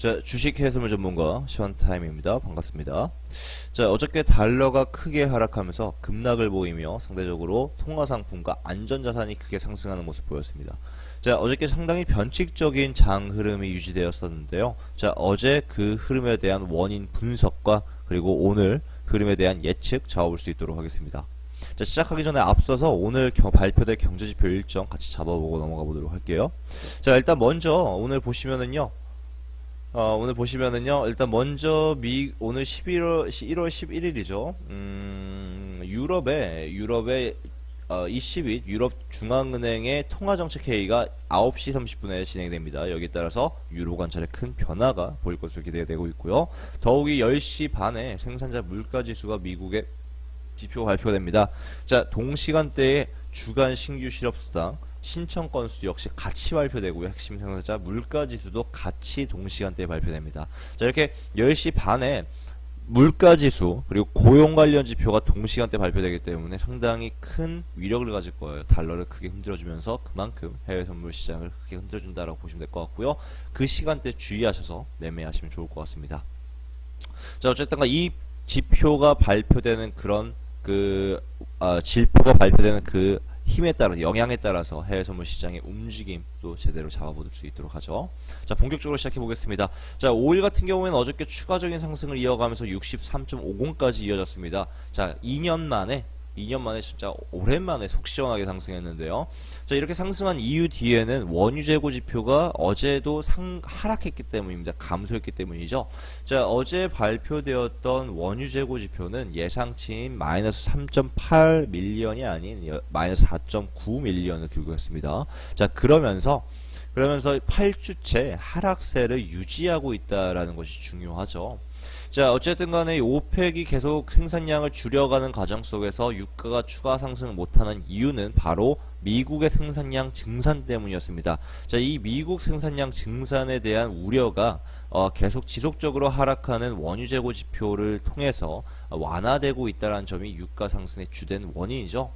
자, 주식 해설물 전문가 시원타임입니다. 반갑습니다. 자, 어저께 달러가 크게 하락하면서 급락을 보이며 상대적으로 통화상품과 안전자산이 크게 상승하는 모습 보였습니다. 자, 어저께 상당히 변칙적인 장 흐름이 유지되었었는데요. 자, 어제 그 흐름에 대한 원인 분석과 그리고 오늘 흐름에 대한 예측 잡아볼 수 있도록 하겠습니다. 자, 시작하기 전에 앞서서 오늘 발표될 경제지표 일정 같이 잡아보고 넘어가 보도록 할게요. 자, 일단 먼저 오늘 보시면은요. 일단 먼저 오늘 1월 11일이죠. 유럽의 22 유럽 중앙은행의 통화정책회의가 9시 30분에 진행됩니다. 여기에 따라서 유로 관찰에 큰 변화가 보일 것으로 기대되고 있고요. 더욱이 10시 반에 생산자 물가지수가 미국의 지표가 발표됩니다. 자, 동시간대에 주간 신규 실업수당 신청 건수 역시 같이 발표되고요. 핵심 생산자 물가지수도 같이 동시간대에 발표됩니다. 자, 이렇게 10시 반에 물가지수 그리고 고용 관련 지표가 동시간대 발표되기 때문에 상당히 큰 위력을 가질 거예요. 달러를 크게 흔들어주면서 그만큼 해외 선물 시장을 크게 흔들어준다라고 보시면 될 것 같고요. 그 시간대 주의하셔서 매매하시면 좋을 것 같습니다. 자, 어쨌든 이 지표가 발표되는 그런 질표가 발표되는 그 힘에 따라 영향에 따라서 해외 선물 시장의 움직임도 제대로 잡아볼 수 있도록 하죠. 자, 본격적으로 시작해 보겠습니다. 자, 5일 같은 경우에는 어저께 추가적인 상승을 이어가면서 63.50까지 이어졌습니다. 자, 2년 만에 진짜 오랜만에 속 시원하게 상승했는데요. 자, 이렇게 상승한 이유 뒤에는 원유 재고 지표가 어제도 하락했기 때문입니다. 감소했기 때문이죠. 자, 어제 발표되었던 원유 재고 지표는 예상치인 마이너스 3.8 밀리언이 아닌 마이너스 4.9 밀리언을 기록했습니다. 자, 그러면서 8주째 하락세를 유지하고 있다라는 것이 중요하죠. 자, 어쨌든 간에 오펙이 계속 생산량을 줄여가는 과정 속에서 유가가 추가 상승을 못하는 이유는 바로 미국의 생산량 증산 때문이었습니다. 자, 이 미국 생산량 증산에 대한 우려가 계속 지속적으로 하락하는 원유 재고 지표를 통해서 완화되고 있다는 점이 유가 상승의 주된 원인이죠.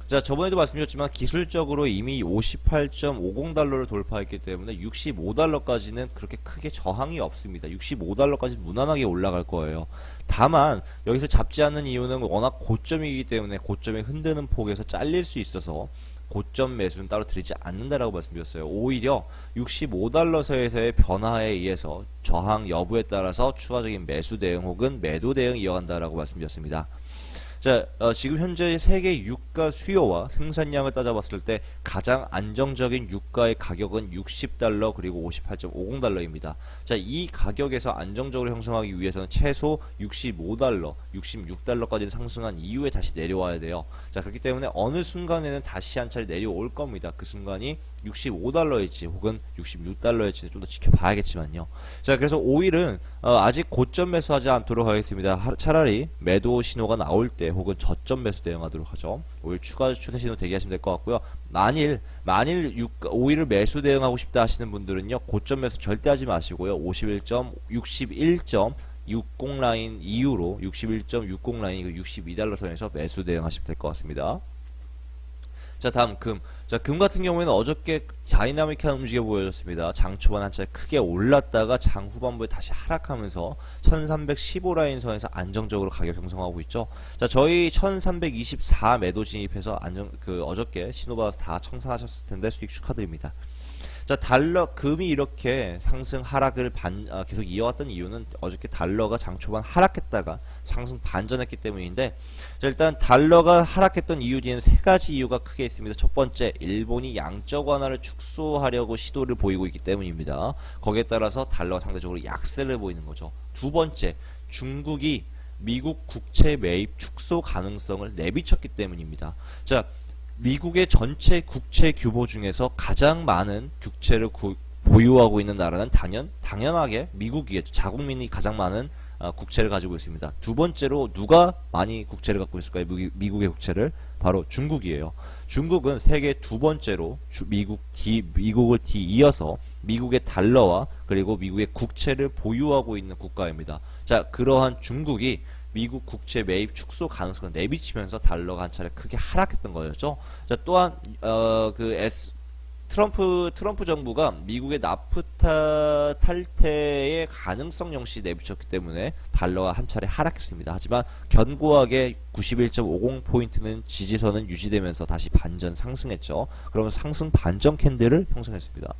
자, 저번에도 말씀드렸지만 기술적으로 이미 58.50달러를 돌파했기 때문에 65달러까지는 그렇게 크게 저항이 없습니다. 65달러까지 무난하게 올라갈 거예요. 다만 여기서 잡지 않는 이유는 워낙 고점이기 때문에 고점에 흔드는 폭에서 잘릴 수 있어서 고점 매수는 따로 드리지 않는다라고 말씀드렸어요. 오히려 65달러 선에서의 변화에 의해서 저항 여부에 따라서 추가적인 매수 대응 혹은 매도 대응 이어간다라고 말씀드렸습니다. 자, 지금 현재 세계 유가 수요와 생산량을 따져봤을 때 가장 안정적인 유가의 가격은 60달러 그리고 58.50달러입니다. 자, 이 가격에서 안정적으로 형성하기 위해서는 최소 65달러, 66달러까지 상승한 이후에 다시 내려와야 돼요. 자, 그렇기 때문에 어느 순간에는 다시 한 차례 내려올 겁니다. 그 순간이 65달러일지 혹은 66달러일지 좀 더 지켜봐야겠지만요. 자, 그래서 5일은 아직 고점 매수하지 않도록 하겠습니다. 차라리 매도 신호가 나올 때 혹은 저점 매수 대응하도록 하죠. 5일 추가 추세 신호 대기하시면 될 것 같고요. 만일 5일을 매수 대응하고 싶다 하시는 분들은요, 고점 매수 절대 하지 마시고요. 61.60 라인 이후로 61.60 라인 62달러 선에서 매수 대응하시면 될 것 같습니다. 자, 다음 금. 자, 금 같은 경우에는 어저께 다이나믹한 움직임이 보여졌습니다. 장 초반 한 차례 크게 올랐다가 장 후반부에 다시 하락하면서 1315 라인 선에서 안정적으로 가격 형성하고 있죠. 자, 저희 1324 매도 진입해서 어저께 신호받아서 다 청산하셨을 텐데 수익 축하드립니다. 자, 금이 이렇게 상승 하락을 계속 이어왔던 이유는 어저께 달러가 장 초반 하락했다가 상승 반전했기 때문인데, 자, 일단 달러가 하락했던 이유 뒤에는 세 가지 이유가 크게 있습니다. 첫 번째, 일본이 양적 완화를 축소하려고 시도를 보이고 있기 때문입니다. 거기에 따라서 달러가 상대적으로 약세를 보이는 거죠. 두 번째, 중국이 미국 국채 매입 축소 가능성을 내비쳤기 때문입니다. 자, 미국의 전체 국채 규모 중에서 가장 많은 국채를 보유하고 있는 나라는 당연하게 미국이겠죠. 자국민이 가장 많은 국채를 가지고 있습니다. 두 번째로 누가 많이 국채를 갖고 있을까요? 미국의 국채를 바로 중국이에요. 중국은 세계 두 번째로 미국을 뒤이어서 미국의 달러와 그리고 미국의 국채를 보유하고 있는 국가입니다. 자, 그러한 중국이 미국 국채 매입 축소 가능성을 내비치면서 달러가 한 차례 크게 하락했던 거였죠. 자, 또한 트럼프 정부가 미국의 나프타 탈퇴의 가능성 역시 내비쳤기 때문에 달러가 한 차례 하락했습니다. 하지만 견고하게 91.50포인트는 지지선은 유지되면서 다시 반전 상승했죠. 그러면서 상승 반전 캔들을 형성했습니다.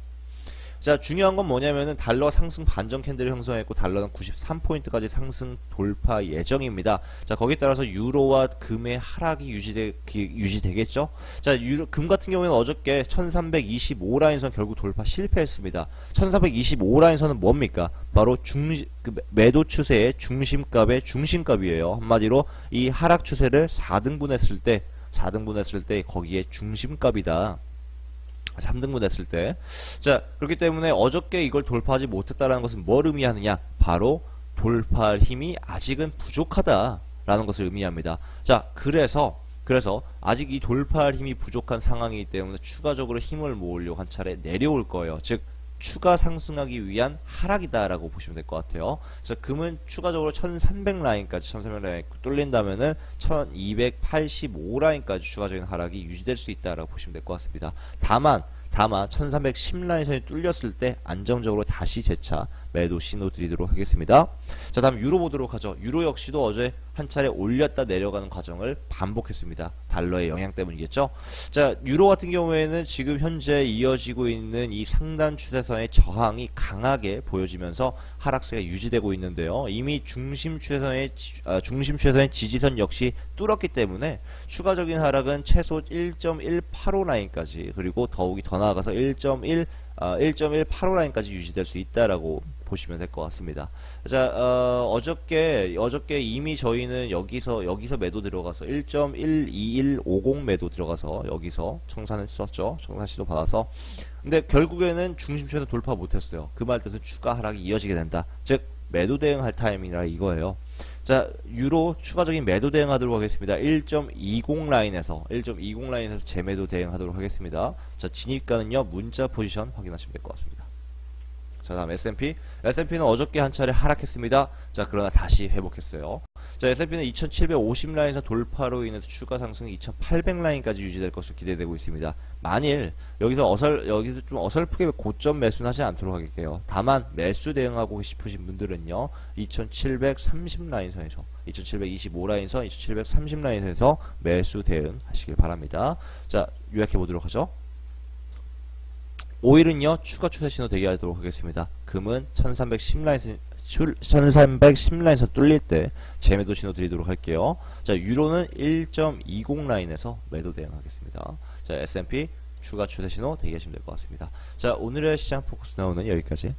자, 중요한 건 뭐냐면은 달러 상승 반전 캔들을 형성했고 달러는 93포인트까지 상승 돌파 예정입니다. 자, 거기에 따라서 유로와 금의 하락이 유지되겠죠. 자, 금 같은 경우에는 어저께 1325라인선 결국 돌파 실패했습니다. 1325라인선은 뭡니까? 바로 매도 추세의 중심값의 중심값이에요. 한마디로 이 하락 추세를 4등분했을 때 거기에 중심값이다. 3등분 했을 때. 자, 그렇기 때문에 어저께 이걸 돌파하지 못했다라는 것은 뭘 의미하느냐? 바로 돌파할 힘이 아직은 부족하다라는 것을 의미합니다. 자, 그래서 아직 이 돌파할 힘이 부족한 상황이기 때문에 추가적으로 힘을 모으려고 한 차례 내려올 거예요. 즉, 추가 상승하기 위한 하락이다라고 보시면 될 것 같아요. 그래서 금은 추가적으로 1300라인까지 뚫린다면은 1285라인까지 추가적인 하락이 유지될 수 있다라고 보시면 될 것 같습니다. 다만 1310라인선이 뚫렸을 때 안정적으로 다시 재차 매도 신호 드리도록 하겠습니다. 자, 다음 유로 보도록 하죠. 유로 역시도 어제 한 차례 올렸다 내려가는 과정을 반복했습니다. 달러의 영향 때문이겠죠. 자, 유로 같은 경우에는 지금 현재 이어지고 있는 이 상단 추세선의 저항이 강하게 보여지면서 하락세가 유지되고 있는데요. 이미 중심 추세선의 지지선 역시 뚫었기 때문에 추가적인 하락은 최소 1.185 라인까지, 그리고 더욱이 더 나아가서 1.185 라인까지 유지될 수 있다라고 보시면 될 것 같습니다. 자, 어저께 이미 저희는 여기서 매도 들어가서 1.12150 매도 들어가서 여기서 청산했었죠. 청산 시도 받아서. 근데 결국에는 중심추세는 돌파 못했어요. 그 말 뜻은 추가 하락이 이어지게 된다. 즉, 매도 대응할 타이밍이라 이거예요. 자, 유로 추가적인 매도 대응하도록 하겠습니다. 1.20 라인에서 재매도 대응하도록 하겠습니다. 자, 진입가는요, 문자 포지션 확인하시면 될 것 같습니다. 자, 다음 S&P는 어저께 한 차례 하락했습니다. 자, 그러나 다시 회복했어요. 자, S&P는 2750라인에서 돌파로 인해서 추가 상승 2800라인까지 유지될 것으로 기대되고 있습니다. 만일 여기서 좀 어설프게 고점 매수는 하지 않도록 하겠게요. 다만 매수 대응하고 싶으신 분들은요, 2730라인선에서 2725라인선, 2730라인선에서 매수 대응하시길 바랍니다. 자, 요약해 보도록 하죠. 오일은요, 추가 추세 신호 대기하도록 하겠습니다. 금은 1310라인선 뚫릴 때 재매도 신호 드리도록 할게요. 자, 유로는 1.20 라인에서 매도 대응하겠습니다. 자, S&P 추가 추세 신호 대기하시면 될 것 같습니다. 자, 오늘의 시장 포커스 나오는 여기까지.